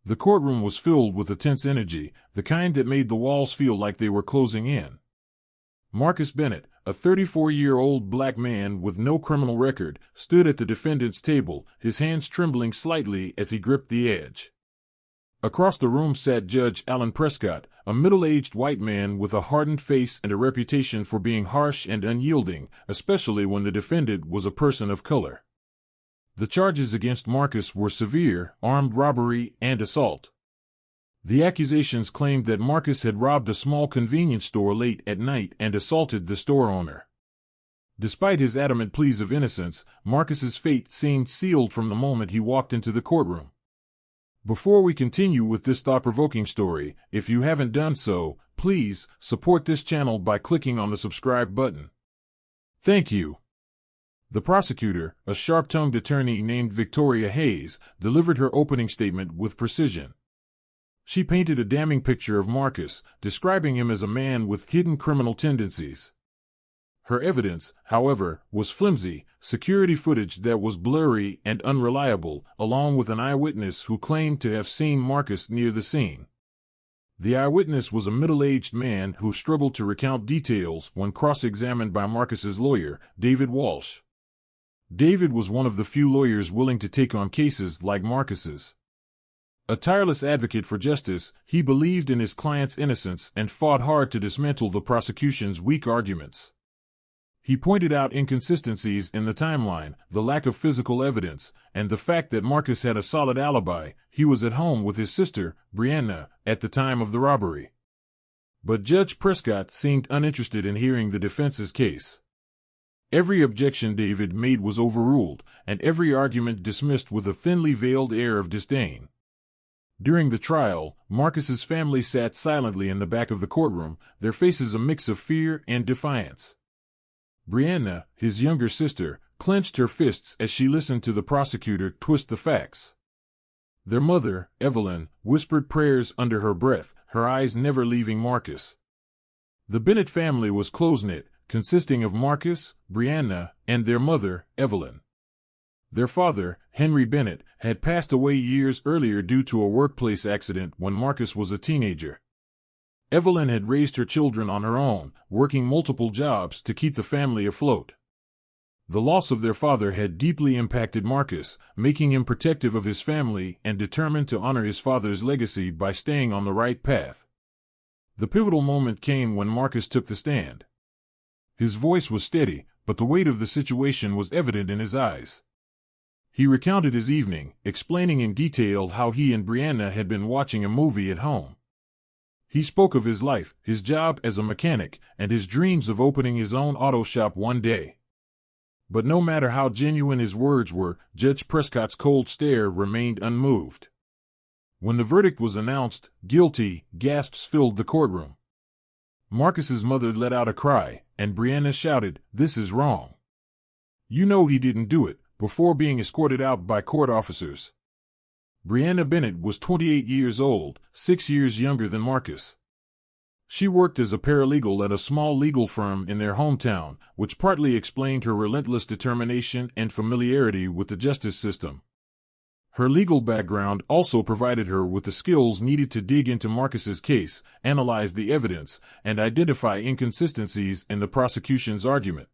The courtroom was filled with a tense energy, the kind that made the walls feel like they were closing in. Marcus Bennett, a 34-year-old black man with no criminal record, stood at the defendant's table, his hands trembling slightly as he gripped the edge. Across the room sat Judge Alan Prescott, a middle-aged white man with a hardened face and a reputation for being harsh and unyielding, especially when the defendant was a person of color. The charges against Marcus were severe: armed robbery and assault. The accusations claimed that Marcus had robbed a small convenience store late at night and assaulted the store owner. Despite his adamant pleas of innocence, Marcus's fate seemed sealed from the moment he walked into the courtroom. Before we continue with this thought-provoking story, if you haven't done so, please support this channel by clicking on the subscribe button. Thank you. The prosecutor, a sharp-tongued attorney named Victoria Hayes, delivered her opening statement with precision. She painted a damning picture of Marcus, describing him as a man with hidden criminal tendencies. Her evidence, however, was flimsy: security footage that was blurry and unreliable, along with an eyewitness who claimed to have seen Marcus near the scene. The eyewitness was a middle-aged man who struggled to recount details when cross-examined by Marcus's lawyer, David Walsh. David was one of the few lawyers willing to take on cases like Marcus's. A tireless advocate for justice, he believed in his client's innocence and fought hard to dismantle the prosecution's weak arguments. He pointed out inconsistencies in the timeline, the lack of physical evidence, and the fact that Marcus had a solid alibi: he was at home with his sister, Brianna, at the time of the robbery. But Judge Prescott seemed uninterested in hearing the defense's case. Every objection David made was overruled, and every argument dismissed with a thinly veiled air of disdain. During the trial, Marcus's family sat silently in the back of the courtroom, their faces a mix of fear and defiance. Brianna, his younger sister, clenched her fists as she listened to the prosecutor twist the facts. Their mother, Evelyn, whispered prayers under her breath, her eyes never leaving Marcus. The Bennett family was close-knit, consisting of Marcus, Brianna, and their mother, Evelyn. Their father, Henry Bennett, had passed away years earlier due to a workplace accident when Marcus was a teenager. Evelyn had raised her children on her own, working multiple jobs to keep the family afloat. The loss of their father had deeply impacted Marcus, making him protective of his family and determined to honor his father's legacy by staying on the right path. The pivotal moment came when Marcus took the stand. His voice was steady, but the weight of the situation was evident in his eyes. He recounted his evening, explaining in detail how he and Brianna had been watching a movie at home. He spoke of his life, his job as a mechanic, and his dreams of opening his own auto shop one day. But no matter how genuine his words were, Judge Prescott's cold stare remained unmoved. When the verdict was announced, guilty, gasps filled the courtroom. Marcus's mother let out a cry, and Brianna shouted, "This is wrong. You know he didn't do it," before being escorted out by court officers. Brianna Bennett was 28 years old, 6 years younger than Marcus. She worked as a paralegal at a small legal firm in their hometown, which partly explained her relentless determination and familiarity with the justice system. Her legal background also provided her with the skills needed to dig into Marcus's case, analyze the evidence, and identify inconsistencies in the prosecution's argument.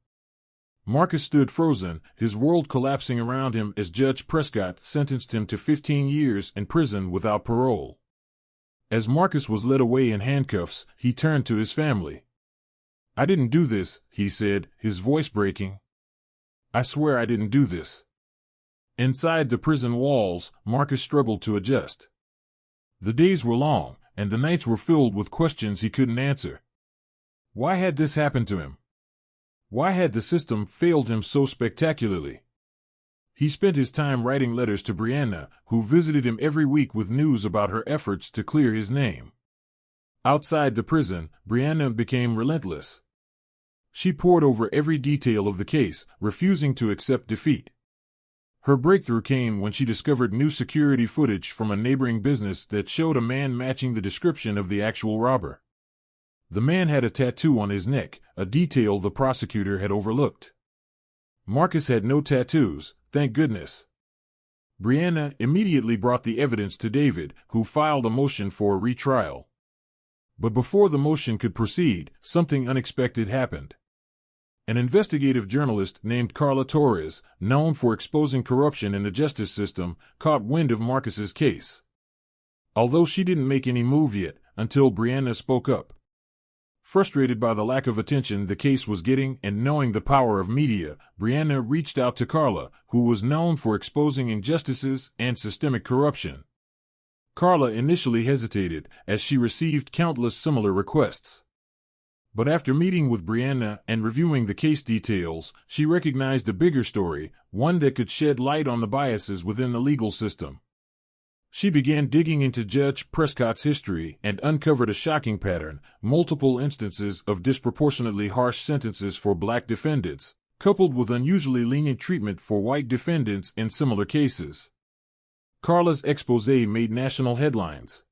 Marcus stood frozen, his world collapsing around him as Judge Prescott sentenced him to 15 years in prison without parole. As Marcus was led away in handcuffs, he turned to his family. "I didn't do this," he said, his voice breaking. "I swear I didn't do this." Inside the prison walls, Marcus struggled to adjust. The days were long, and the nights were filled with questions he couldn't answer. Why had this happened to him? Why had the system failed him so spectacularly? He spent his time writing letters to Brianna, who visited him every week with news about her efforts to clear his name. Outside the prison, Brianna became relentless. She pored over every detail of the case, refusing to accept defeat. Her breakthrough came when she discovered new security footage from a neighboring business that showed a man matching the description of the actual robber. The man had a tattoo on his neck, a detail the prosecutor had overlooked. Marcus had no tattoos, thank goodness. Brianna immediately brought the evidence to David, who filed a motion for a retrial. But before the motion could proceed, something unexpected happened. An investigative journalist named Carla Torres, known for exposing corruption in the justice system, caught wind of Marcus's case. Although she didn't make any move yet, until Brianna spoke up. Frustrated by the lack of attention the case was getting and knowing the power of media, Brianna reached out to Carla, who was known for exposing injustices and systemic corruption. Carla initially hesitated, as she received countless similar requests. But after meeting with Brianna and reviewing the case details, she recognized a bigger story, one that could shed light on the biases within the legal system. She began digging into Judge Prescott's history and uncovered a shocking pattern: multiple instances of disproportionately harsh sentences for black defendants, coupled with unusually lenient treatment for white defendants in similar cases. Carla's exposé made national headlines.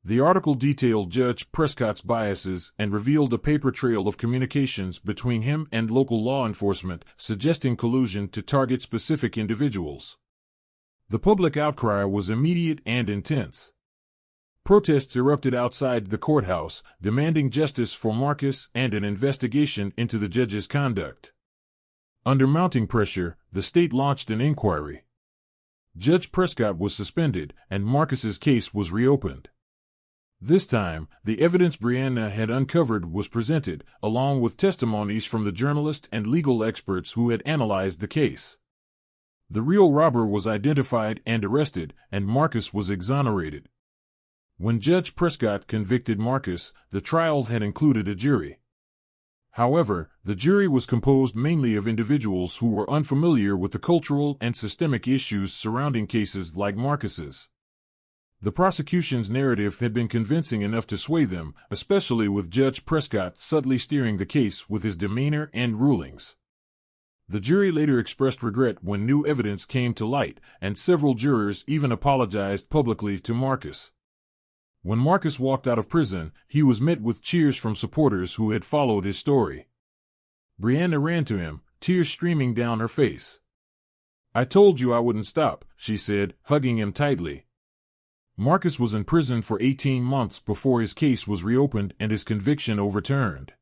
The article detailed Judge Prescott's biases and revealed a paper trail of communications between him and local law enforcement, suggesting collusion to target specific individuals. The public outcry was immediate and intense. Protests erupted outside the courthouse, demanding justice for Marcus and an investigation into the judge's conduct. Under mounting pressure, the state launched an inquiry. Judge Prescott was suspended, and Marcus's case was reopened. This time, the evidence Brianna had uncovered was presented, along with testimonies from the journalist and legal experts who had analyzed the case. The real robber was identified and arrested, and Marcus was exonerated. When Judge Prescott convicted Marcus, the trial had included a jury. However, the jury was composed mainly of individuals who were unfamiliar with the cultural and systemic issues surrounding cases like Marcus's. The prosecution's narrative had been convincing enough to sway them, especially with Judge Prescott subtly steering the case with his demeanor and rulings. The jury later expressed regret when new evidence came to light, and several jurors even apologized publicly to Marcus. When Marcus walked out of prison, he was met with cheers from supporters who had followed his story. Brianna ran to him, tears streaming down her face. "I told you I wouldn't stop," she said, hugging him tightly. Marcus was in prison for 18 months before his case was reopened and his conviction overturned.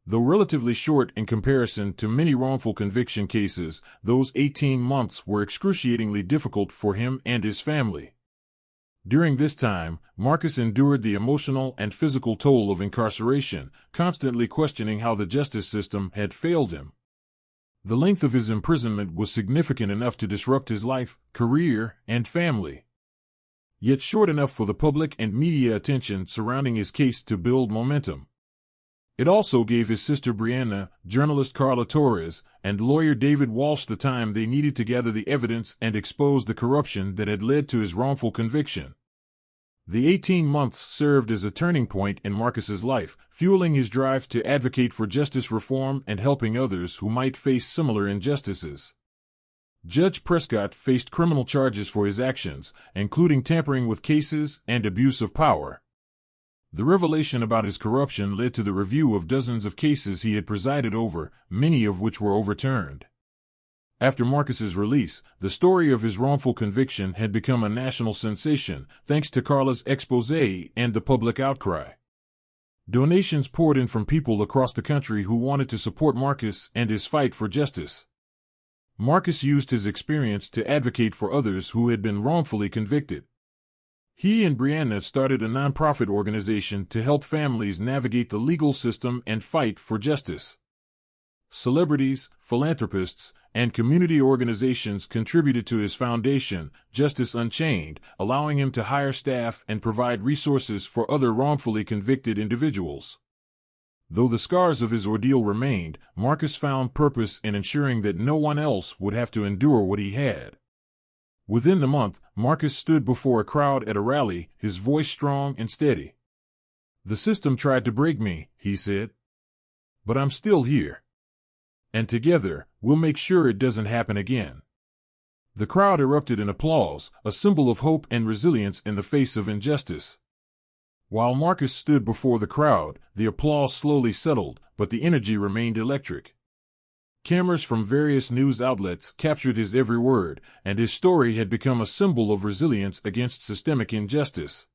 Though relatively short in comparison to many wrongful conviction cases, those 18 months were excruciatingly difficult for him and his family. During this time, Marcus endured the emotional and physical toll of incarceration, constantly questioning how the justice system had failed him. The length of his imprisonment was significant enough to disrupt his life, career, and family. Yet short enough for the public and media attention surrounding his case to build momentum. It also gave his sister Brianna, journalist Carla Torres, and lawyer David Walsh the time they needed to gather the evidence and expose the corruption that had led to his wrongful conviction. The 18 months served as a turning point in Marcus's life, fueling his drive to advocate for justice reform and helping others who might face similar injustices. Judge Prescott faced criminal charges for his actions, including tampering with cases and abuse of power. The revelation about his corruption led to the review of dozens of cases he had presided over, many of which were overturned. After Marcus's release, the story of his wrongful conviction had become a national sensation, thanks to Carla's exposé and the public outcry. Donations poured in from people across the country who wanted to support Marcus and his fight for justice. Marcus used his experience to advocate for others who had been wrongfully convicted. He and Brianna started a nonprofit organization to help families navigate the legal system and fight for justice. Celebrities, philanthropists, and community organizations contributed to his foundation, Justice Unchained, allowing him to hire staff and provide resources for other wrongfully convicted individuals. Though the scars of his ordeal remained, Marcus found purpose in ensuring that no one else would have to endure what he had. Within the month, Marcus stood before a crowd at a rally, his voice strong and steady. "The system tried to break me," he said. "But I'm still here. And together, we'll make sure it doesn't happen again." The crowd erupted in applause, a symbol of hope and resilience in the face of injustice. While Marcus stood before the crowd, the applause slowly settled, but the energy remained electric. Cameras from various news outlets captured his every word, and his story had become a symbol of resilience against systemic injustice.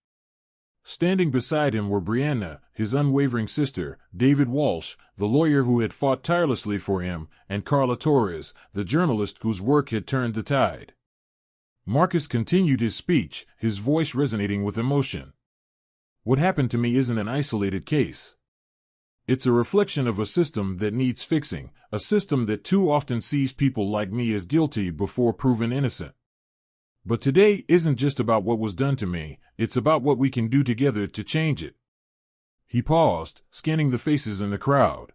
Standing beside him were Brianna, his unwavering sister, David Walsh, the lawyer who had fought tirelessly for him, and Carla Torres, the journalist whose work had turned the tide. Marcus continued his speech, his voice resonating with emotion. What happened to me isn't an isolated case. It's a reflection of a system that needs fixing, a system that too often sees people like me as guilty before proven innocent. But today isn't just about what was done to me, it's about what we can do together to change it. He paused, scanning the faces in the crowd.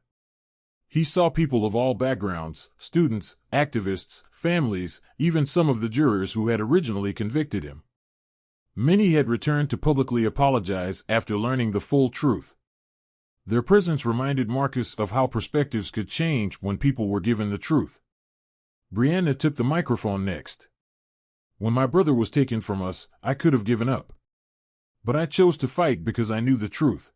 He saw people of all backgrounds, students, activists, families, even some of the jurors who had originally convicted him. Many had returned to publicly apologize after learning the full truth. Their presence reminded Marcus of how perspectives could change when people were given the truth. Brianna took the microphone next. When my brother was taken from us, I could have given up. But I chose to fight because I knew the truth.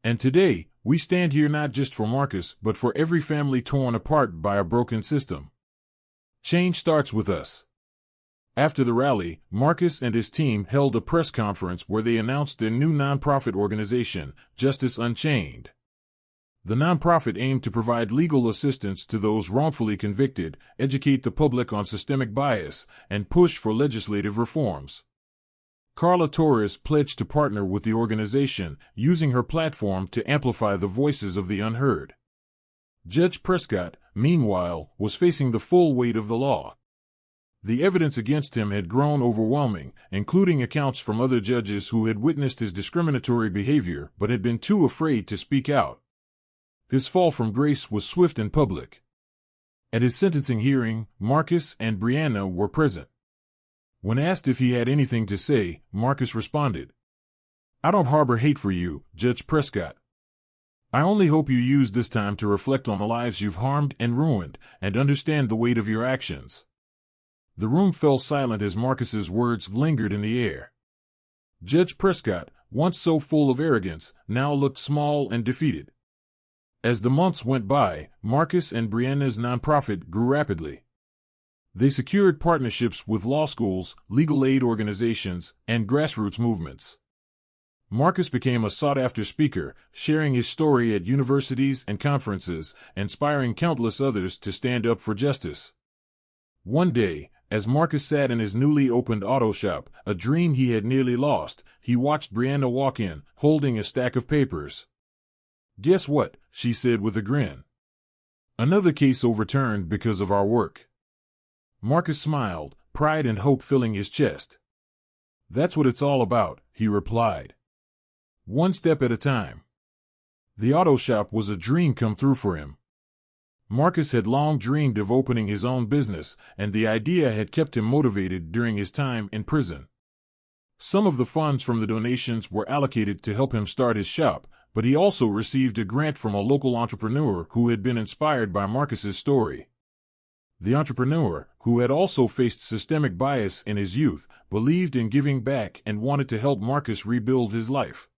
And today, we stand here not just for Marcus, but for every family torn apart by a broken system. Change starts with us. After the rally, Marcus and his team held a press conference where they announced their new nonprofit organization, Justice Unchained. The nonprofit aimed to provide legal assistance to those wrongfully convicted, educate the public on systemic bias, and push for legislative reforms. Carla Torres pledged to partner with the organization, using her platform to amplify the voices of the unheard. Judge Prescott, meanwhile, was facing the full weight of the law. The evidence against him had grown overwhelming, including accounts from other judges who had witnessed his discriminatory behavior but had been too afraid to speak out. His fall from grace was swift and public. At his sentencing hearing, Marcus and Brianna were present. When asked if he had anything to say, Marcus responded, "I don't harbor hate for you, Judge Prescott. I only hope you use this time to reflect on the lives you've harmed and ruined, and understand the weight of your actions." The room fell silent as Marcus's words lingered in the air. Judge Prescott, once so full of arrogance, now looked small and defeated. As the months went by, Marcus and Brianna's nonprofit grew rapidly. They secured partnerships with law schools, legal aid organizations, and grassroots movements. Marcus became a sought-after speaker, sharing his story at universities and conferences, inspiring countless others to stand up for justice. One day, as Marcus sat in his newly opened auto shop, a dream he had nearly lost, he watched Brianna walk in, holding a stack of papers. "Guess what?" she said with a grin. "Another case overturned because of our work." Marcus smiled, pride and hope filling his chest. "That's what it's all about," he replied. "One step at a time." The auto shop was a dream come true for him. Marcus had long dreamed of opening his own business, and the idea had kept him motivated during his time in prison. Some of the funds from the donations were allocated to help him start his shop, but he also received a grant from a local entrepreneur who had been inspired by Marcus's story. The entrepreneur, who had also faced systemic bias in his youth, believed in giving back and wanted to help Marcus rebuild his life.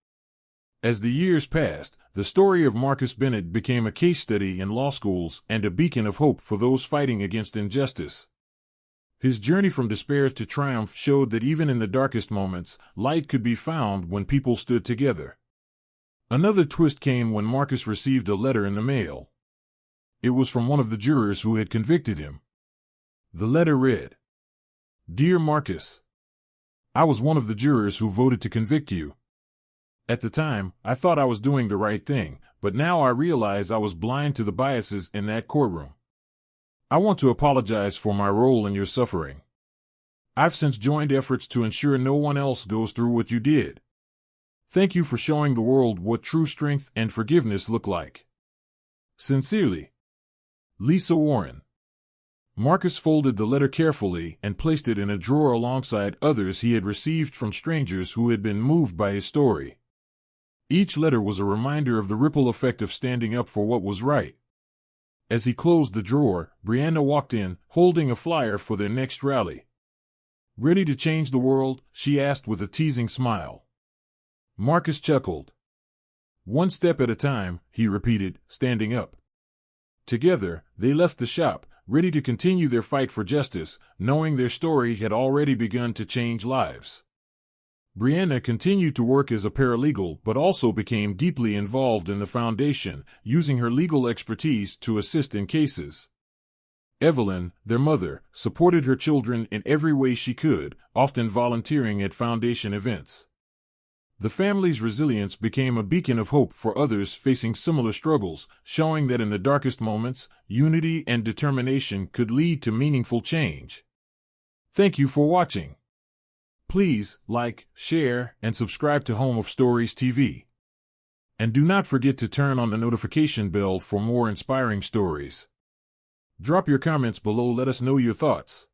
As the years passed, the story of Marcus Bennett became a case study in law schools and a beacon of hope for those fighting against injustice. His journey from despair to triumph showed that even in the darkest moments, light could be found when people stood together. Another twist came when Marcus received a letter in the mail. It was from one of the jurors who had convicted him. The letter read, "Dear Marcus, I was one of the jurors who voted to convict you. At the time, I thought I was doing the right thing, but now I realize I was blind to the biases in that courtroom. I want to apologize for my role in your suffering. I've since joined efforts to ensure no one else goes through what you did. Thank you for showing the world what true strength and forgiveness look like. Sincerely, Lisa Warren." Marcus folded the letter carefully and placed it in a drawer alongside others he had received from strangers who had been moved by his story. Each letter was a reminder of the ripple effect of standing up for what was right. As he closed the drawer, Brianna walked in, holding a flyer for their next rally. "Ready to change the world?" she asked with a teasing smile. Marcus chuckled. "One step at a time," he repeated, standing up. Together, they left the shop, ready to continue their fight for justice, knowing their story had already begun to change lives. Brianna continued to work as a paralegal but also became deeply involved in the foundation, using her legal expertise to assist in cases. Evelyn, their mother, supported her children in every way she could, often volunteering at foundation events. The family's resilience became a beacon of hope for others facing similar struggles, showing that in the darkest moments, unity and determination could lead to meaningful change. Thank you for watching. Please like, share, and subscribe to Home of Stories TV. And do not forget to turn on the notification bell for more inspiring stories. Drop your comments below, let us know your thoughts.